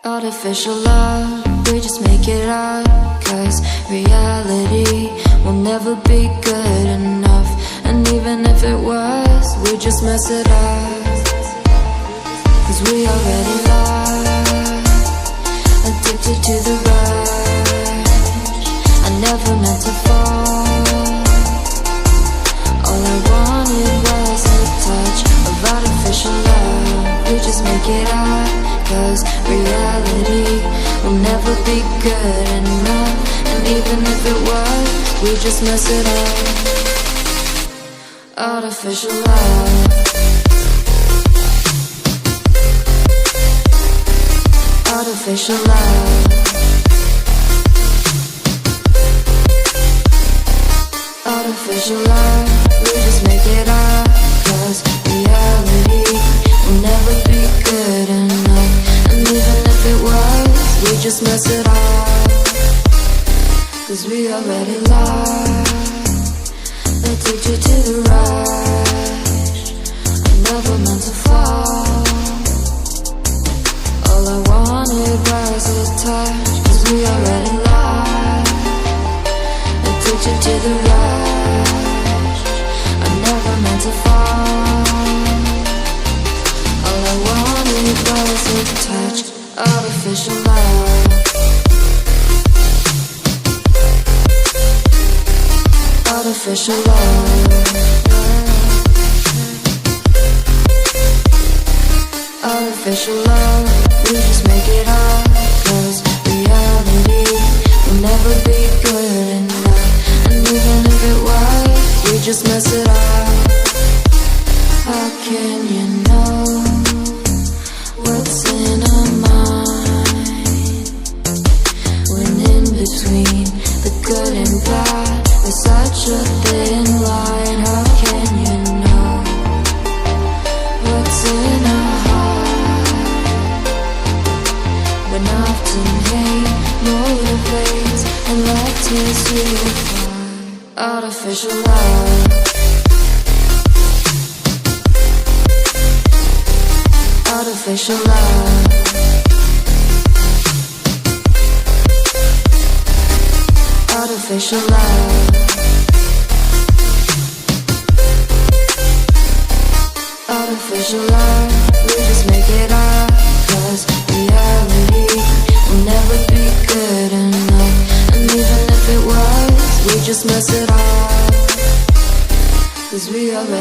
Artificial love, we just make it up, 'cause reality will never be good enough. And even if it was, we just mess it up, 'cause we already lost, addicted to the rush. I never meant to fall. All I wanted was a touch of artificial love. We just make it up, 'cause reality will never be good enough. And even if it was, we just mess it up. Artificial love, artificial love, artificial love. We just make it up, 'cause reality will never be good enough. And even if it was, we just mess it up, 'cause we already lost, addicted to the rush. I never meant to fall. All I wanted was a touch, 'cause we already lost, addicted to the rush. I never meant to fall. All I wanted was a touch, artificial love, artificial love, artificial love. We just make it up, 'cause reality will never be good enough. And even if it was, we just mess it up. How can you know what's in our mind, when in between the good and bad there's such a thin line? How can you know what's in our heart, when often hate motivates and love tears you apart? Artificial love, artificial love, artificial love, artificial love. We just make it up, 'cause reality will never be good enough. And even if it was, we just mess it up, 'cause we already